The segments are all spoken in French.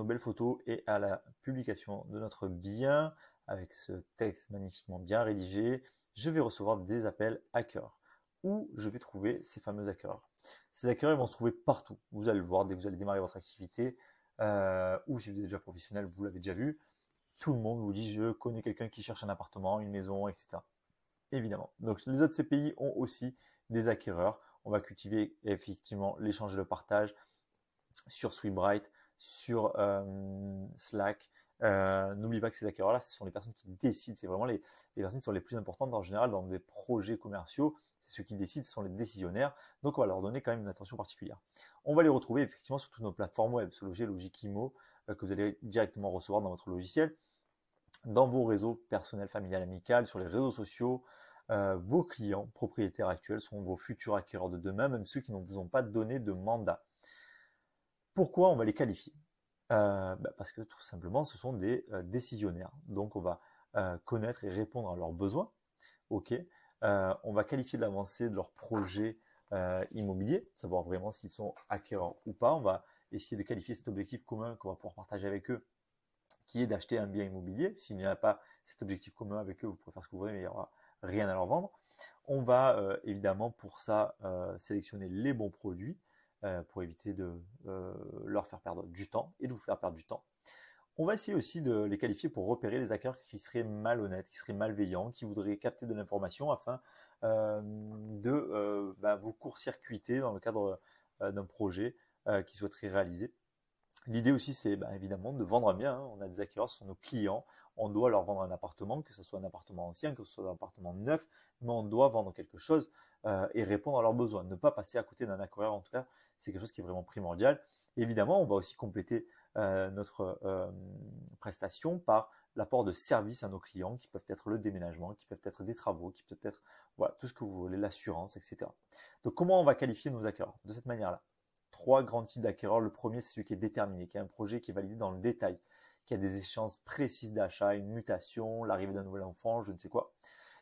nos belles photos et à la publication de notre bien avec ce texte magnifiquement bien rédigé, je vais recevoir des appels hackers. Où je vais trouver ces fameux hackers? Ces hackers, ils vont se trouver partout. Vous allez le voir dès que vous allez démarrer votre activité, ou si vous êtes déjà professionnel, vous l'avez déjà vu. Tout le monde vous dit je connais quelqu'un qui cherche un appartement, une maison, etc. Évidemment. Donc les autres CPI ont aussi des acquéreurs. On va cultiver effectivement l'échange et le partage sur Sweetbright, sur Slack. N'oublie pas que ces acquéreurs-là, ce sont les personnes qui décident. C'est vraiment les personnes qui sont les plus importantes en général dans des projets commerciaux. C'est ceux qui décident, ce sont les décisionnaires. Donc on va leur donner quand même une attention particulière. On va les retrouver effectivement sur toutes nos plateformes web, Sologer, Logikimo, que vous allez directement recevoir dans votre logiciel, dans vos réseaux personnels, familial, amical, sur les réseaux sociaux. Vos clients propriétaires actuels sont vos futurs acquéreurs de demain, même ceux qui ne vous ont pas donné de mandat. Pourquoi on va les qualifier? Parce que tout simplement, ce sont des décisionnaires. Donc, on va connaître et répondre à leurs besoins. Ok. On va qualifier de l'avancée de leur projet immobilier, savoir vraiment s'ils sont acquéreurs ou pas. On va essayer de qualifier cet objectif commun qu'on va pouvoir partager avec eux, qui est d'acheter un bien immobilier. S'il n'y a pas cet objectif commun avec eux, vous pouvez faire ce que vous voulez, mais il n'y aura rien à leur vendre. On va évidemment pour ça sélectionner les bons produits pour éviter de leur faire perdre du temps et de vous faire perdre du temps. On va essayer aussi de les qualifier pour repérer les hackers qui seraient malhonnêtes, qui seraient malveillants, qui voudraient capter de l'information afin de vous court-circuiter dans le cadre d'un projet qu'ils souhaiteraient réaliser. L'idée aussi, c'est évidemment de vendre un bien. Hein. On a des acquéreurs, ce sont nos clients. On doit leur vendre un appartement, que ce soit un appartement ancien, que ce soit un appartement neuf, mais on doit vendre quelque chose et répondre à leurs besoins. Ne pas passer à côté d'un acquéreur, en tout cas, c'est quelque chose qui est vraiment primordial. Et évidemment, on va aussi compléter notre prestation par l'apport de services à nos clients, qui peuvent être le déménagement, qui peuvent être des travaux, qui peuvent être voilà, tout ce que vous voulez, l'assurance, etc. Donc, comment on va qualifier nos acquéreurs? De cette manière-là. Trois grands types d'acquéreurs. Le premier, c'est celui qui est déterminé, qui a un projet qui est validé dans le détail, qui a des échéances précises d'achat, une mutation, l'arrivée d'un nouvel enfant, je ne sais quoi,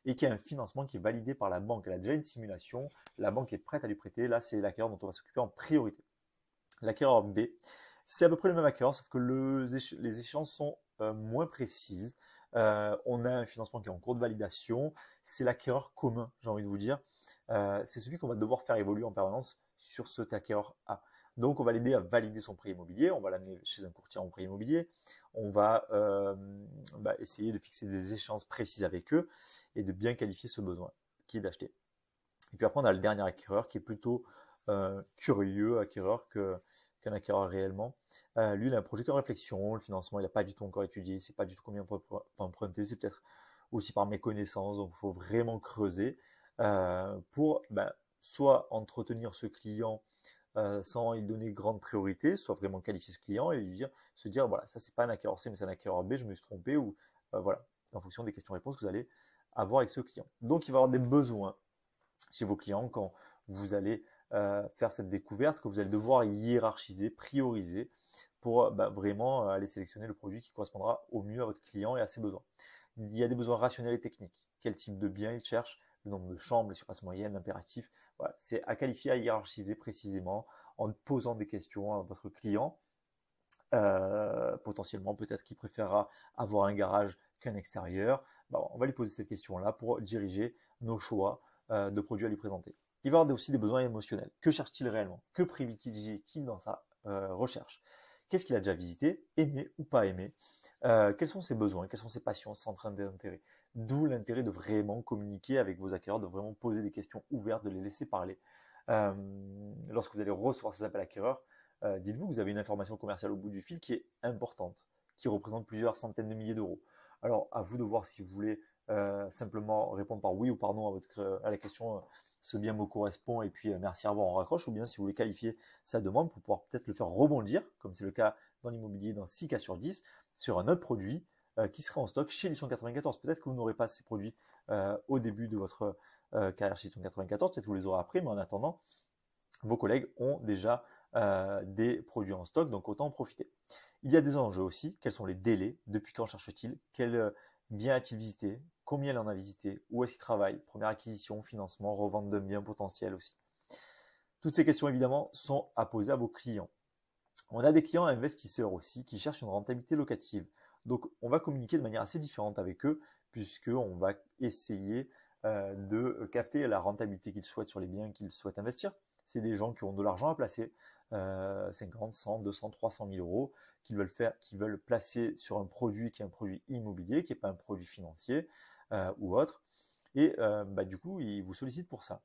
et qui a un financement qui est validé par la banque. Elle a déjà une simulation, la banque est prête à lui prêter. Là, c'est l'acquéreur dont on va s'occuper en priorité. L'acquéreur B, c'est à peu près le même acquéreur, sauf que les échéances sont moins précises. On a un financement qui est en cours de validation. C'est l'acquéreur commun, j'ai envie de vous dire. C'est celui qu'on va devoir faire évoluer en permanence sur cet acquéreur A. Donc, on va l'aider à valider son prêt immobilier. On va l'amener chez un courtier en prêt immobilier. On va essayer de fixer des échéances précises avec eux et de bien qualifier ce besoin qui est d'acheter. Et puis après, on a le dernier acquéreur qui est plutôt curieux acquéreur qu'un acquéreur réellement. Lui, il a un projet de réflexion. Le financement, il n'a pas du tout encore étudié. Il ne sait pas du tout combien on peut emprunter. C'est peut-être aussi par méconnaissance. Donc, il faut vraiment creuser pour soit entretenir ce client sans lui donner grande priorité, soit vraiment qualifier ce client et lui dire, se dire, voilà, ça c'est pas un acquéreur C, mais c'est un acquéreur B, je me suis trompé, ou voilà, en fonction des questions-réponses que vous allez avoir avec ce client. Donc, il va y avoir des besoins chez vos clients quand vous allez faire cette découverte, que vous allez devoir hiérarchiser, prioriser pour vraiment aller sélectionner le produit qui correspondra au mieux à votre client et à ses besoins. Il y a des besoins rationnels et techniques. Quel type de bien il cherche, le nombre de chambres, les surfaces moyennes, l'impératif. Voilà, c'est à qualifier, à hiérarchiser précisément en posant des questions à votre client. Potentiellement, peut-être qu'il préférera avoir un garage qu'un extérieur. On va lui poser cette question-là pour diriger nos choix de produits à lui présenter. Il va avoir aussi des besoins émotionnels. Que cherche-t-il réellement? Que privilégie-t-il dans sa recherche? Qu'est-ce qu'il a déjà visité, aimé ou pas aimé? Quels sont ses besoins? Quelles sont ses passions, ses centres d'intérêt? D'où l'intérêt de vraiment communiquer avec vos acquéreurs, de vraiment poser des questions ouvertes, de les laisser parler. Lorsque vous allez recevoir ces appels acquéreurs, dites-vous que vous avez une information commerciale au bout du fil qui est importante, qui représente plusieurs centaines de milliers d'euros. Alors, à vous de voir si vous voulez simplement répondre par oui ou par non à la question ce bien me correspond et puis merci, au revoir, on raccroche, ou bien si vous voulez qualifier sa demande pour pouvoir peut-être le faire rebondir, comme c'est le cas dans l'immobilier dans 6 cas sur 10, sur un autre produit qui sera en stock chez Edition 94. Peut-être que vous n'aurez pas ces produits au début de votre carrière chez Edition 94, peut-être que vous les aurez après, mais en attendant, vos collègues ont déjà des produits en stock, donc autant en profiter. Il y a des enjeux aussi. Quels sont les délais? Depuis quand cherche-t-il? Quel bien a-t-il visité? Combien il en a visité? Où est-ce qu'il travaille? Première acquisition, financement, revente d'un bien potentiel aussi. Toutes ces questions, évidemment, sont à poser à vos clients. On a des clients investisseurs aussi qui cherchent une rentabilité locative. Donc, on va communiquer de manière assez différente avec eux, puisqu'on va essayer de capter la rentabilité qu'ils souhaitent sur les biens qu'ils souhaitent investir. C'est des gens qui ont de l'argent à placer, 50, 100, 200, 300 000 euros, qui veulent placer sur un produit qui est un produit immobilier, qui n'est pas un produit financier ou autre. Et du coup, ils vous sollicitent pour ça.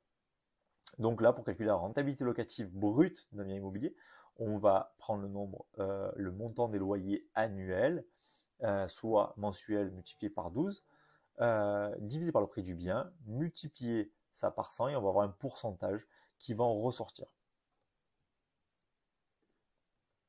Donc là, pour calculer la rentabilité locative brute d'un bien immobilier, on va prendre le montant des loyers annuels, soit mensuel multiplié par 12, divisé par le prix du bien, multiplier ça par 100 et on va avoir un pourcentage qui va en ressortir.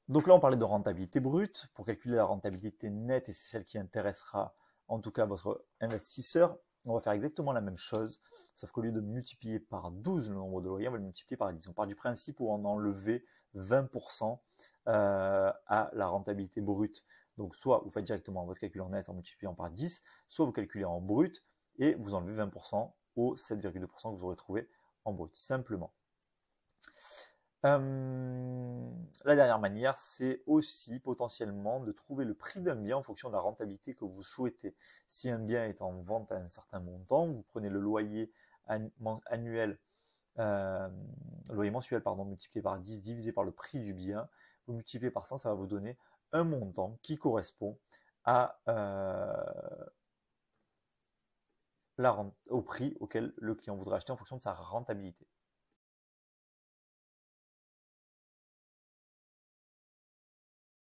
Donc là, on parlait de rentabilité brute. Pour calculer la rentabilité nette, et c'est celle qui intéressera en tout cas votre investisseur, on va faire exactement la même chose, sauf qu'au lieu de multiplier par 12 le nombre de loyers, on va le multiplier par 10. On part du principe où on enlevait 20% à la rentabilité brute. Donc soit vous faites directement votre calcul en net en multipliant par 10, soit vous calculez en brut et vous enlevez 20% aux 7,2% que vous aurez trouvé en brut, simplement. La dernière manière, c'est aussi potentiellement de trouver le prix d'un bien en fonction de la rentabilité que vous souhaitez. Si un bien est en vente à un certain montant, vous prenez le loyer annuel, loyer mensuel multiplié par 10 divisé par le prix du bien, vous multipliez par 100, ça va vous donner un montant qui correspond au prix auquel le client voudrait acheter en fonction de sa rentabilité.